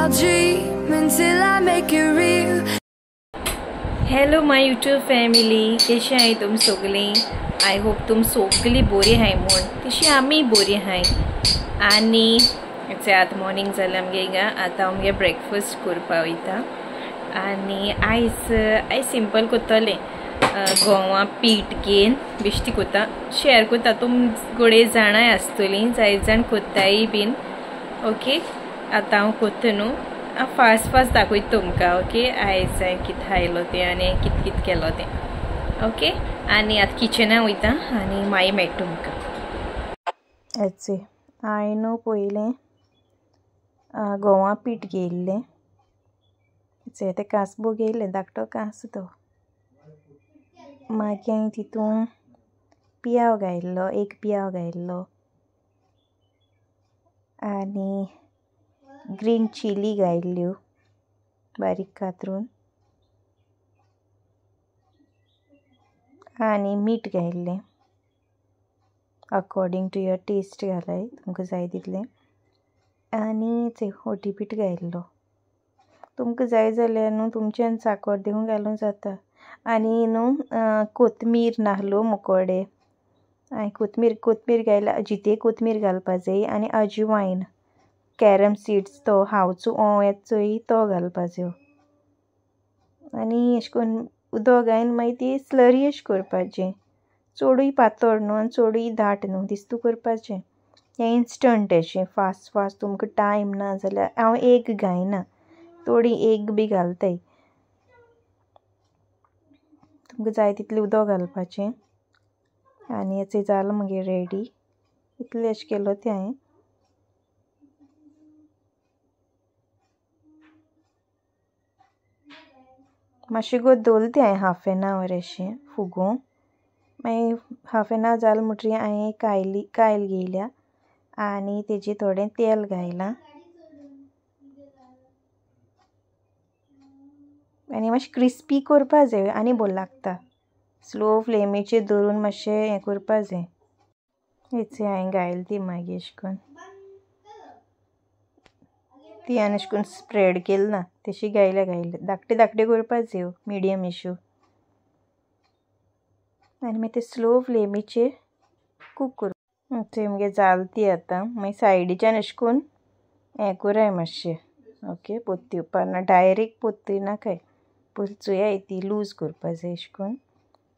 I'll dream until I make it real. Hello my YouTube family, कशी आहे तुम सगळी? आय होप तुम सगळी बरी आहे म्हूण तशी आम्ही बरी आहे. आणि आत मॉर्निंग जालें आमगे हिंगा आतां आमगे ब्रेकफास्ट करपा वयता. आनी आयज सिंपल कोत्तलें गोवा पीठ घेवन बेश्टी कोता शेअर कोता. तुमकडे जाणाय आसतलीं जायत जाण कोत्ताय बीन. ओके आतां हांव कोत्ता न्हू फास्ट दाखयता तुमकां. ओके आयज हांवें कितें खायलो तें आनी कितें केलो तें. ओके आनी आतां किचनां वयता आनी मागीर मेळटा तुमकां. हांवें न्हू पयलें गोवा पीठ घेयल्लें. तें कासबो घेयलें धाकटो कास तो. मागीर हांवें तितून पियाव घायल्लो, एक पियाव घायल्लो आनी ग्रीन चिली घायल्ल्यो बारीक कातरून आनी मीठ घायल्लें अकॉर्डिंग टू युअर टेस्ट घालाय तुमकां जाय तितलें. आनी ते होटी पीठ घायल्लो. तुमकां जाय जाल्यार न्हू तुमच्यान साकर देवून घालूं जाता. आनी न्हू कोथमीर नाहलो मुकोडे हांवें कोथमीर घायला. जिते कोथमीर घालपा जाय आनी अजवायन कॅरम सीड्स तो हावचो येता चोय तो घालपा जायो. आनी अशें करून उदक घायन मागीर ती स्लरी अशें करपाचें. चडूय पातळ न्हू आनी चडूय दाट न्हू दिसता करपाचें. हें इन्स्टंट अशें फास्ट तुमकां टायम ना जाल्यार हांव एग घायना, थोडी एग बी घालताय. तुमकां जाय तितलें उदक घालपाचें आनी हेचें जालें मागीर रेडी. इतलें अशें केलो तें हांवें. मातशें गो दवरलें तें हांवें हाफ एन आवर अशें फुगोवंक. मागीर हाफ एन आवर जालें म्हणटरी हांवें कायल घेयल्या आनी तेजेर थोडें तेल घायलां आनी मातशें क्रिस्पी करपा जाय आनी बरें लागता. स्लो फ्लेमीचेर दवरून मातशें हें करपा जाय. हेचें हांवें घायलें ती मागीर अशें करून ती हांवें अशें करून स्प्रेड केली ना तशी घायल्या धाकट्यो करपा जायो मिडियम एश्यो. आनी मागीर ते स्लो फ्लेमीचेर कूक करप. तें मगे जाल ती आतां मागीर सायडीच्यान अशें करून हें कोराय मातशें. ओके पोत्त्यो ना डायरेक्ट पोत्त्यो नाकाय चोयाय ती लूज करपा जाय अशें करून.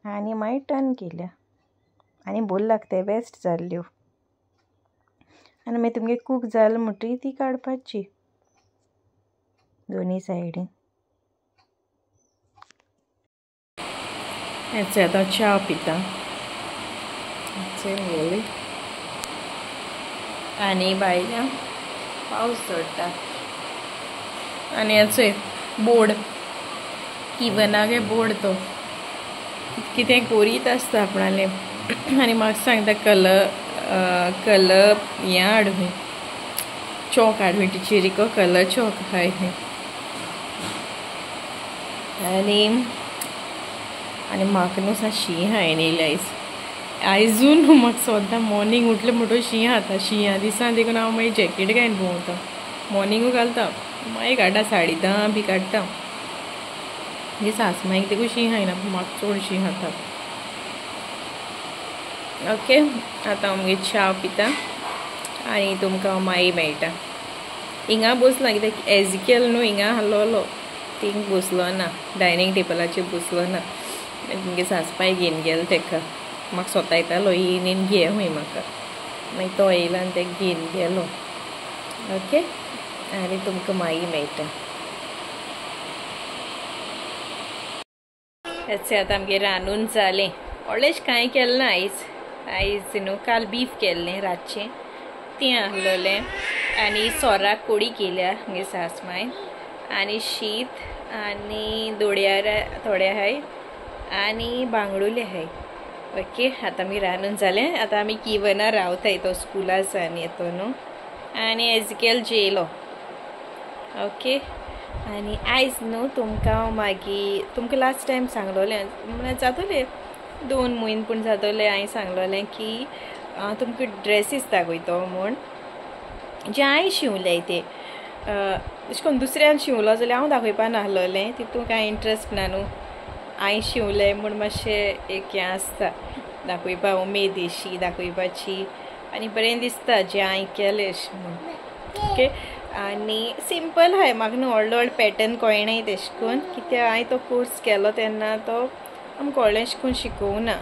आनी मागीर टर्न केल्या आनी बऱ्यो लागताय बेस्ट जाल्ल्यो. आनी मागीर तुमगे कूक जालें म्हणटरी ती काडपाची दोनी सायडीन. हेचें आतां च्या पिता आनी भायल्यान पावस चडटा. आनी हेचोय बोर्ड इवनागे बोर्ड तो कितें कोरीत आसता आपणालें. आनी म्हाका सांगता कलर हें हाड खंय चॉक हाड खंय टिचेरीको कलर चॉक हाय खंय. आनी म्हाका न्हू सा शी हांवें येयलें आयजून म्हाका सोद्दां मॉर्निंग उठलें म्हणटो शी खाता. शिंया दिसान देखून हांव मागीर जॅकेट घालून भोंवता. मॉर्निंगू घालता मागीर काडटा 10:30 बी काडटा. म्हणजे सासमाईक देखून शी खायना म्हाका चड शी खाता. ओके आतां आमगे च्या पिता आनी तुमकां मागीर मेळटा. हिंगा बसला कित्याक एजिकेल न्हू हिंगा आहलोलो थिंग बसलो ना डायनींग टेबलाचेर बसलो ना. तुमगे सासपाय घेवन गेलो तेका. म्हाका स्वता येतालो येयन घे हूंय म्हाका. मागीर तो येयलो आनी तेका घेवन गेलो. ओके आनी तुमकां मागीर मेळटा. हेचें आतां आमगे रांदून जालें. व्हडलेंशें कांय केलें ना आयज न्हू काल बीफ केल्लें रातचें तें आहलोलें. आनी सोराक कोडी केल्या आमगे सासमाय आनी शीत आनी दोडयार थोडे आहाय आनी बांगडुले आहाय. ओके आतां आमी रांदून जालें. आतां आमी किवना रावताय तो स्कुलासान येतो न्हू. आनी एजिकेल जेयलो. ओके आनी आयज न्हू तुमकां लास्ट टायम सांगलोलें म्हळ्यार जातोलें 2 म्हयने पूण जातोलें हांवें सांगलोलें की तुमकां ड्रेसीस दाखयतो म्हूण जे हांवें शिवल्याय ते अशें करून दुसऱ्यान शिवलो जाल्यार हांव दाखयपा नासलोलें, तितून कांय इंट्रस्ट ना न्हू. हांवें शिवलें म्हूण मातशें एक हें आसता दाखयपा, उमेद अशी दाखयपाची आनी बरें दिसता जें हांवें केलें अशें म्हूण. ओके. आनी सिंपल आहाय, म्हाका न्हू व्हडलो पॅटर्न कळनाय तेशें करून, कित्याक हांवें तो कोर्स केलो तेन्ना तो आमकां व्हडलें अशें करून शिकोवना.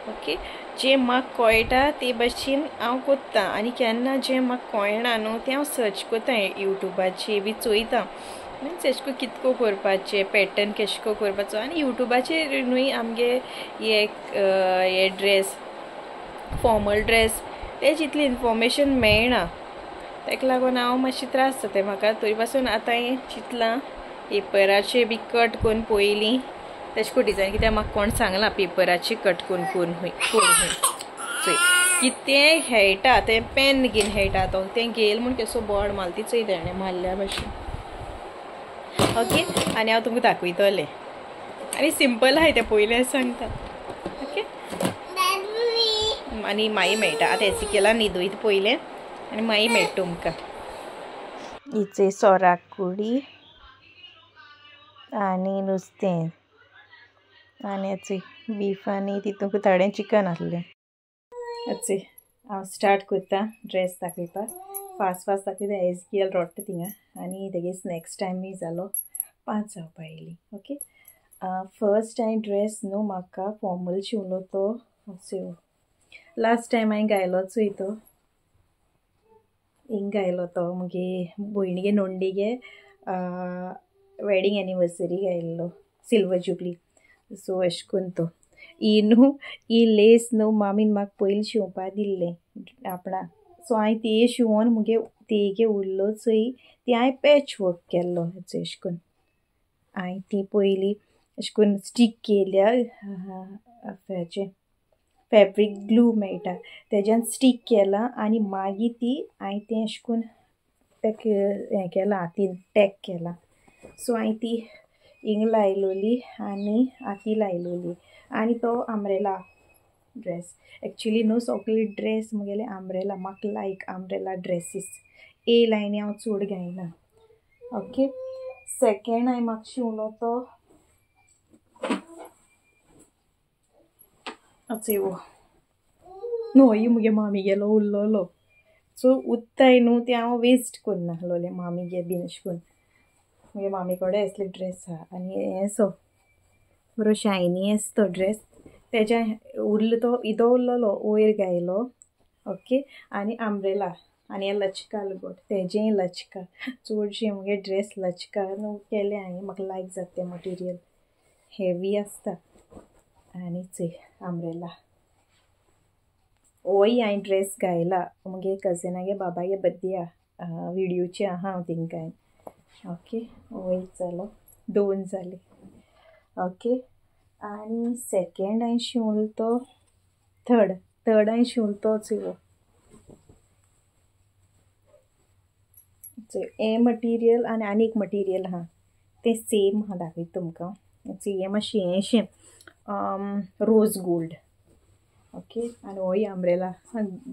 ओके. जें म्हाका कळटा ते भाशेन हांव कोत्तां, आनी केन्ना जें म्हाका कळना न्हू तें हांव सर्च कोत्तां युट्यूबाचेर बी चोयतां, मिन्स एशें को कितको करपाचें, पॅटर्न केशें को करपाचो. आनी युट्यूबाचेर न्हूय आमगे हे ड्रेस, फॉर्मल ड्रेस, तेच इतली इन्फॉर्मेशन मेळना. ताका लागून हांव मातशें त्रास जाता म्हाका. तरी पासून आतां हांवें चिंतलां पेपराचेर बी कट करून पयलीं तेशें को डिजायन, कित्याक म्हाका कोण सांगलां पेपराचेर कट करून कोर चोय. कितें खेळटा तें पेन घेवन खेळटा तो, तें घेयल म्हूण केसो बोर्ड मारला ती चोय तेणें मारल्या भाशेन. ओके. आनी हांव तुमकां दाखयतलें. आनी सिंपल आहाय तें पयलें सांगता. ओके. आनी मागीर मेळटा. आतां हेची केला न्हिदोयत पयलें आनी मागीर मेळटा तुमकां. हिचे सोराक कुडी आनी नुस्तें आनी हेचें बीफ आनी तितूंक थोडें चिकन आहलें. हेचें हांव स्टार्ट कोत्तां ड्रेस दाखयपाक. फास्ट दाखयता, एस गेल रोडटा थिंगा आनी तेगे स्नॅक्स टायम बी जालो 5 जावपा येयली. ओके. फर्स्ट हांवें ड्रेस न्हू म्हाका फॉर्मल शिवलो तो लास्ट टायम हांवें घायलो चोय तो हिंग घायलो तो मुगे भयणीगे नोंडीगे वेडींग एनिवर्सरी घायल्लो, सिल्वर जुबली. सो अशें करून तो ही लेस न्हू मामीन म्हाका पयलीं शिवपा दिल्लें आपणा. सो हांवें ती शिवोन मुगे तेगे उरलो चोय ती हांवें पॅच वर्क केल्लो हेचो अशें करून. हांवें ती पयलीं अशें करून स्टीक केल्या हेचें फॅब्रीक ग्लू मेळटा तेज्यान स्टीक केलां आनी मागीर ती हांवें तें अशें करून हें केलां, हातीन टॅग केलां. सो हांवें ती हिंग लायलोली आनी हाती लायलोली. आनी तो आम्ब्रेला ड्रेस. एक्चुली न्हू सगळे ड्रेस मुगेले आम्ब्रेला. म्हाका लायक आम्ब्रेला ड्रेसीस. ए लायनी हांव चड घायना. ओके. सेकेंड हांवें म्हाका शिवलो तो न्हू ही मुगे मामी गेलो उरलोलो. सो उत्ताय न्हू ते हांव वेस्ट कोन्ना आहलोलें मामीगे बीन अशें करून. मुगे मामी कोडे असले ड्रेस आहा आनी हें सो बरो शायनी आसा तो ड्रेस. तेज्या उरलो तो इदो उरलोलो वयर घायलो. ओके. आनी आम्ब्रेला आनी हें लचका लगोट तेजेंय लचका. चडशे मुगे ड्रेस लचका न्हू केले हांवें. म्हाका लायक जाता तें मटिरियल, हेवी आसता. आनी चोय आम्ब्रेला होय हांवें ड्रेस घायला मुगे कजिनागे बाबागे बर्थडे आहा, व्हिडियोचे आहा हांव तेंकां. ओके. होय जालो 2 जाले. ओके. आनी सेकेंड हांवें शिवलो तो थर्ड हांवें शिवलो तो चोय हें मटिरियल आनी एक मटिरियल आहा तें सेम आहा दाखयता तुमकां. हें मातशें हेंशें रोज गोल्ड. ओके. आनी होय आम्ब्रेला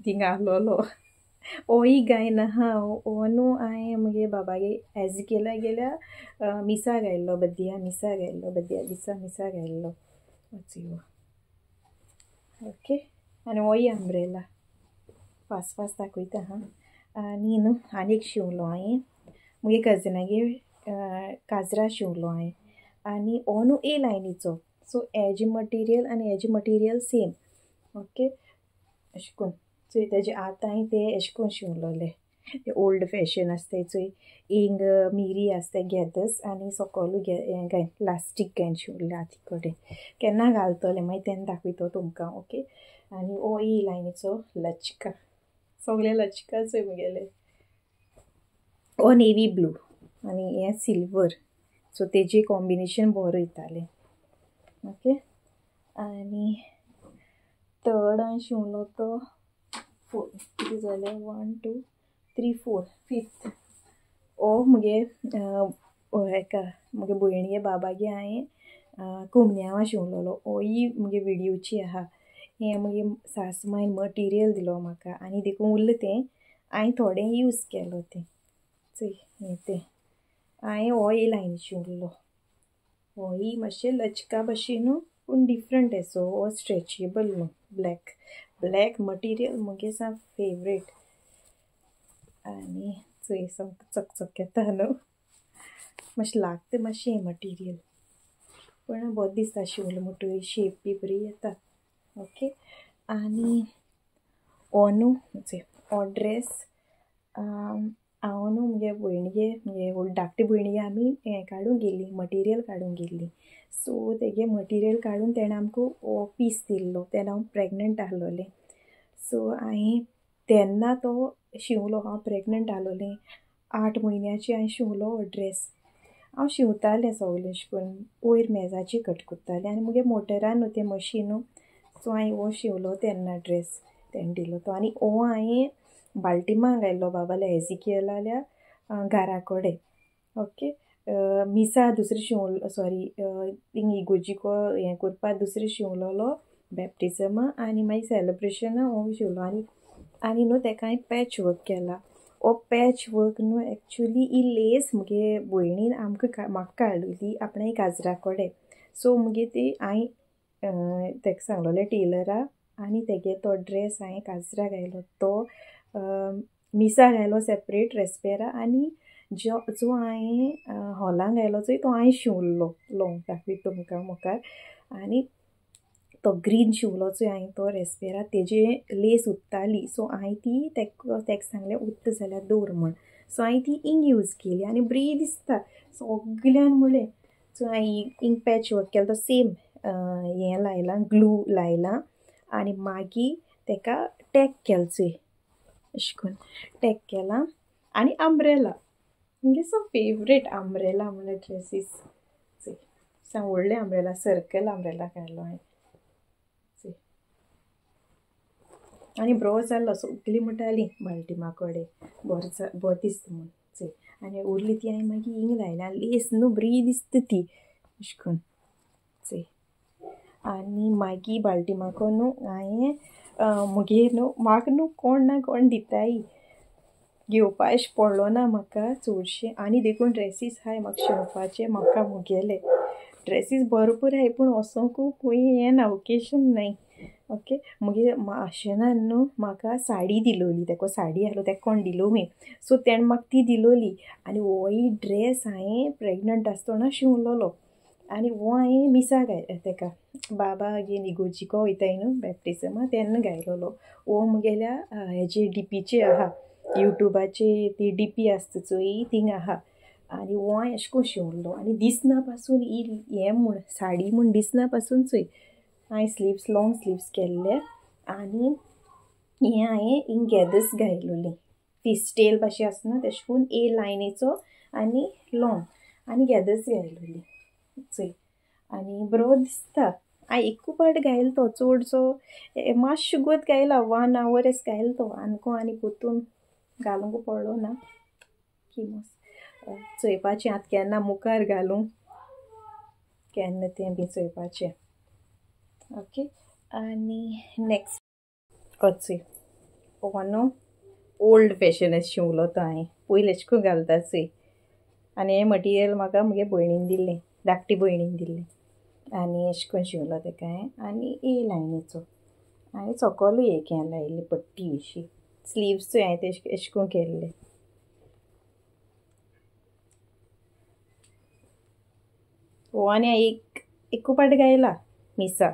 थिंगा आहलोलो होय घायना हा. हो न्हू हांवें मुगे बाबागे एज गेल्या मिसा घायल्लो बर्थडेया दिसा मिसा घायल्लो. ओके. आनी होय आम्ब्रेला. फास्ट दाखयता हा. आनी न्हू आनी एक शिवलो हांवें मुगे कजिनागे काजरा शिवलो हांवें. आनी हो न्हू ए लायनीचो. सो हेजी मटिरियल आनी हेजी मटिरियल सेम. ओके. अशें करून चोय तेजे आतां हांवें तें अशें करून शिवलोलें. ते ओल्ड फॅशन आसताय चोय हिंग मिरी आसताय घेदस आनी सोकोलू हें घायन प्लास्टीक घायन शिवलें हाती कडेन. केन्ना घालतलें मागीर तेन्ना दाखयतो तुमकां. ओके. आनी हो ए लायनीचो लचका. सगळे लचका चोय मुगेले. हो नेवी ब्लू आनी हें सिल्वर. सो तेजें कॉम्बिनेशन बरो येतालें. ओके. आनी थर्ड हांवें शिवलो तो कितें जालें 1 2 3 4 फिफ्थ. हो मुगे हेका मुगे भयणीगे बाबागे हांवें कुमन्यावां शिवलोलो. होय मुगे व्हिडियोची आहा. हें मुगे सासूमायन मटिरियल दिलो म्हाका आनी देखून उरलें तें हांवें थोडें यूज केलो तें. हें तें हांवें हो ही लायनी शिंवल्लो हो ही मातशें लचका भशेन पूण डिफरंट असो हो स्ट्रेचेबल न्हू ब्लॅक मटिरियल म्हगे सामको फेवरेट आनी चोय सामको चकचक येता न्हू मातशें लागता मातशें हें मटिरियल पूण बरो दिसता शिंवलो म्हणटकीर शेप बी बरी येता ओके आनी हो न्हू हो ड्रेस हांव न्हू म्हगे भयणीगे म्हगे धाकटे भयणीगे आमी हें काडूंक गेल्लीं मटिरियल काडूंक गेल्लीं सो तेगे मटिरियल काडून तेणें आमकां हो पीस दिल्लो तेन्ना हांव प्रेग्नंट आहलोलें सो हांवें तेन्ना तो शिंवलो हांव प्रेग्नंट आहलोलें 8 म्हयन्याची हांवें शिंवलो हो ड्रेस हांव शिंवतालें सगलें अशें करून वयर मेजाचेर कट करतालें आनी म्हगे मोटरान न्हू तें मशीन न्हू सो हांवें हो शिंवलो तेन्ना ड्रेस तेणें दिलो तो आनी हो हांवें बाल्टिमाक घायल्लो बाबाल्या एजिकेलाल्या घरा कडेन ओके मिसा दुसरें शिंवलो सॉरी थिंग इगोजिको हें करपा दुसरें शिंवलोलो बॅप्टिजमा आनी मागीर सेलेब्रेशना हो शिंवलो आनी न्हू तेका हांवें पॅच वर्क केला हो पॅच वर्क न्हू एक्चुली ही लेस मुगे भयणीन म्हाका काडली आपणा काजरा कडेन सो मुगे ती हांवें तेका सांगलोलें टेलराक आनी तेगे तो ड्रेस हांवें काजरा घायलो तो मिसा घायलो सेपरेट रेस्पेरा आनी जो हांवें हॉलांक घायलो चोय तो हांवें शिंवल्लो लोंग दाखयता तुमकां मुखार आनी तो ग्रीन शिंवलो चोय हांवें तो रेस्पेरा तेजे लेस उत्ताली सो हांवें ती तेका सांगलें उत्त जाल्यार दवर म्हण सो हांवें ती इंक यूज केली आनी बरी दिसता सगल्यान म्हणलें सो हांवें इंक पॅच वर्क केलो तो सेम हें लायलां ग्लू लायलां आनी मागीर तेका टॅग केलो चोय अशें करून टॅग केलां आनी अम्ब्रेला म्हणजे सो फेवरेट अम्ब्रेला म्हणल्यार ड्रेसीस सांग व्हडलें अम्ब्रेला सर्कल अम्ब्रेला काडलो हांवें आनी बरो जाल्लो सगळीं म्हणटालीं बाल्टिमा कडेन बरो दिसता म्हूण चोय आनी उरली ती हांवें मागीर इंक लायल्या लेस न्हू बरी दिसता ती अशें करून चोय आनी मागीर बाल्टिमाको न्हू हांवें मुगे न्हू म्हाका न्हू कोण ना कोण दिताय घेवपा अशें पडलो ना म्हाका चडशें आनी देखून ड्रेसीस हाय म्हाका शिंवपाचे म्हाका मुगेले ड्रेसीस भरपूर हाय पूण वोसोंकू खूंय हें ना ओकेजन नाय ओके मुगे आशेनान न्हू म्हाका साडी दिलोली तेका साडी आहलो तेका कोण दिलोमी सो तेणें म्हाका ती दिलोली आनी होय ड्रेस हांवें प्रेग्नंट आसतना शिंवलोलो आनी हो हांवें मिसा तेका बाबा घेन इगोजिको वयताय न्हू बॅप्टिजमा तेन्ना घायलोलो हो मुगेल्या हेजे डीपीचे आहा युट्यूबाचे ती डीपी आसता चोय थिंग आहा आनी हो हांवें अशें करून शिंवल्लो आनी दिसना पासून ही हें म्हूण साडी म्हूण दिसना पासून चोय हांवें स्लीव्स लाँग स्लीव्स केल्ले आनी हें हांवें हिंग गॅदर्स घायलोलीं फिस्टेल भाशेन आसना तेशें करून ए लायनीचो आनी लाँग आनी गॅदर्स घायलोलीं चोय आनी बरो दिसता हांवें एकू पाट घायलो तो चडसो मातशें गोत घायला 1 hour एस घायलो तो आनको आनी पोतून घालूंक पडलो ना किमोस चोयपाचें आतां केन्ना मुखार घालूं केन्ना तें बी चोयपाचें ओके आनी नेक्स्ट चोय हो न्हू ओल्ड फॅशन शिंवलो तो हांवें पयलीं अशें करून घालता चोय आनी हें मटिरियल म्हाका मुगे भयणीन दिल्लें धाकटी भयणीन दिल्लें आनी अशें करून शिंवलो तेका हांवें आनी ए लायनीचो हांवें चोकोलूय एक हें लायिल्ली पट्टी अशी स्लीव्स हांवें ते अशें करून केल्ले हो आनी हांवें एकू पाट घायला मिसा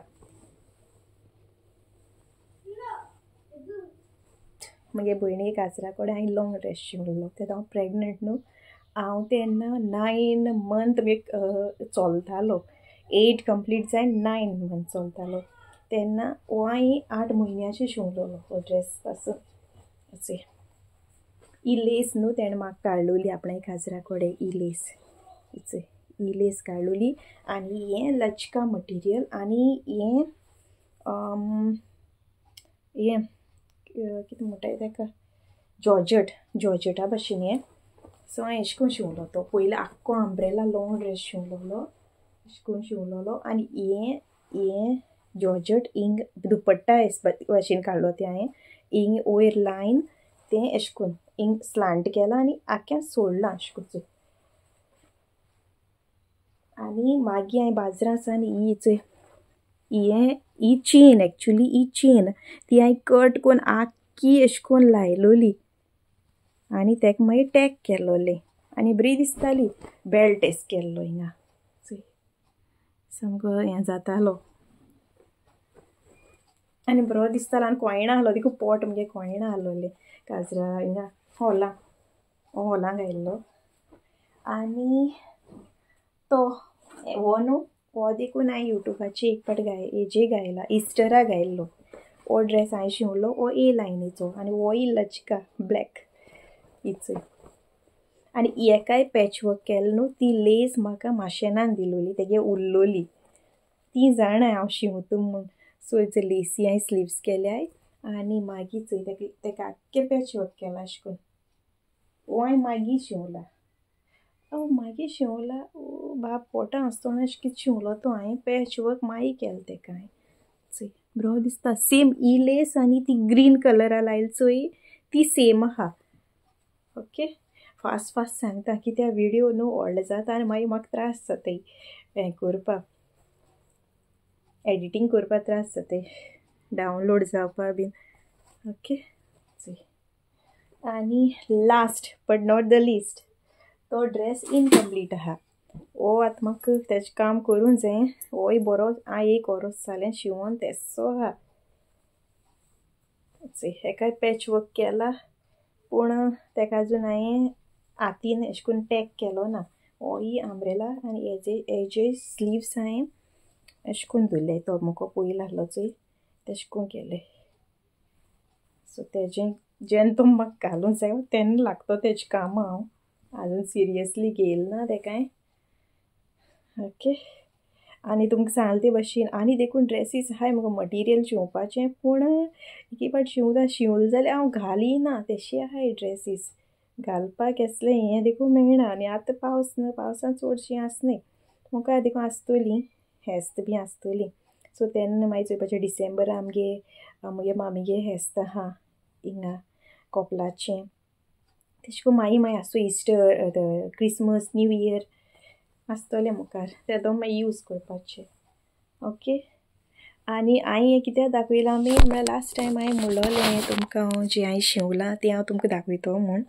मुगे भयणी काजरा कडेन हांवें लॉंग ड्रेस शिंवलो तेन्ना हांव प्रेग्नंट न्हू हांव तेन्ना 9 month चलतालो 8 कंप्लीट जायन 9 month चलतालो तेन्ना हो हांवें 8 म्हयन्याचें शिंवलोलो हो ड्रेस पासून अशें ही लेस न्हू तेणें म्हाका काडलोली आपणा काजरा कडेन ही लेस काडलोली आनी हें लचका मटिरियल आनी हें कितें म्हणटाय तेका जॉर्जेटा भाशेन हें सो हांवें अशें करून शिंवलो तो पयलीं आख्खो अम्ब्रेला लॉंग ड्रेस शिंवलोलो अशें करून शिंवलोलो आनी हें जॉर्जेट इंक दुपट्टा भाशेन काडलो तें हांवें इंक वयर लायन तें अशें करून इंक स्लांट केला आनी आख्यान सोडलां अशें करून. आनी मागीर हांवें बाजरां सावन ही चेन एक्चुली ही चेन ती हांवें कट करून आख्खी अशें करून लायलोली आनी तेका मागीर टॅग केलोलें आनी बरी दिसताली. बेल्ट एस केल्लो हिंगा सामको हें जातालो आनी बरो दिसतालो. आनी कोयणा आहलो देखून पोट म्हणजे कोयणा आहलोलें काजरा हिंगा हॉलांक आयिल्लो. आनी तो हो न्हू हो देखून हांवें युट्यूबाचेर एक पाट हेजेर घायला, इस्टराक घायल्लो. हो ड्रेस हांवें शिंवलो हो ए लायनीचो आनी होय लचका ब्लॅक हिचो. आनी एकाय पॅचवर्क केलो न्हू ती लेस म्हाका माशेनान दिलोली तेगे उरलोली. ती जाणां हांव शिंवता म्हूण. सो हेचो लेसी हांवें स्लीव्स केल्याय आनी मागीर चोय तेका आख्खें पॅचवर्क केलां अशें करून. हो हांवें मागीर शिंवला. मागीर शिंवला बाब पोटां आसतना अशें कितें शिंवलो तो हांवें पॅचवर्क मागीर केलो तेका हांवें. चोय बरो दिसता. सेम ही लेस आनी ती ग्रीन कलरा लायली चोय ती सेम आहा. ओके फास्ट सांगता कित्या विडियो न्हू व्हडलो जाता आनी मागीर म्हाका त्रास जाताय हें करपाक, एडिटींग करपाक त्रास जाताय, डावनलोड जावपा बीन. ओके आनी last but not the list तो ड्रेस इनकम्प्लीट आहा. हो आतां म्हाका तेजें काम करूं जाय. होय बरो हांवें एक वरोस जालें शिंवोन तेसो आहा. हेकाय पॅचवर्क केला पूण तेका आजून हांवें हातीन अशें करून टॅग केलो ना. होय आंब्रेला आनी हेजे स्लीव्स हांवें अशें करून धरले. तो मुको पयलो आहलो चोय तेशें करून केले. सो तेजें जेन्ना तो म्हाका घालूंक जाय तेन्ना लागतो तेजें काम. हांव आजून सिरियसली घेयला ना तेका. ओके आनी तुमकां सांगले ते भाशेन आनी देखून ड्रेसीस आहाय म्हाका मटिरियल शिंवपाचें पूण एक पाट शिंवलें जाल्यार हांव घालिना तेशे आहाय ड्रेसीस. घालपाक केसलें हें देखून मेळना. आनी आतां पावस न्हू पावसान चडशीं आसनाय. म्हाका देखून आसतलीं फेस्त बी आसतलीं. सो तेन्ना मागीर चोवपाचें डिसेंबरा आमगे मामीगे फेस्त आहा हिंगा कोपलाचें. तेशें करून मागीर आसू इस्टर क्रिसमस न्यू इयर आसतलें मुखार तेदो मागीर यूज करपाचें. ओके आनी हांवें हें कित्याक दाखयलां मेन म्हळ्यार लास्ट टायम हांवें म्हणलोलें तुमकां जें हांवें शिंवलां तें हांव तुमकां दाखयतो म्हूण.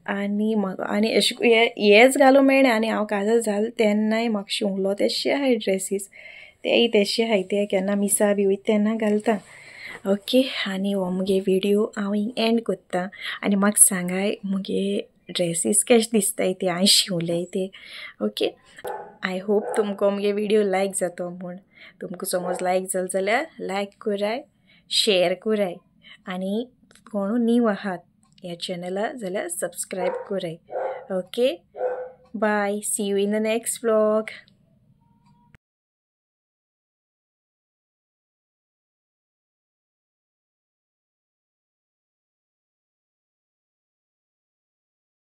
आनी अशें हेंच घालूं मेळना. आनी हांव काजर जालें तेन्नाय म्हाका शिंवलो तेशे आहाय ड्रेसीस. तेय तेशे आहाय ते केन्ना मिसा बी वयता तेन्ना घालता. ओके आनी हो मुगे विडियो हांव हिंग एंड कोत्ता. आनी म्हाका सांगाय मुगे ड्रेसीस केश दिसताय ते हांवें शिंवल्याय ते. ओके आय होप तुमकां मुगे विडियो लायक जातो म्हूण. तुमकां समज लायक जालो जाल्यार लायक कोराय, शेअर कोराय आनी कोणू नीव आहात ह्या चॅनला जाल्यार सबस्क्रायब कोराय. Okay bye see you in the next vlog.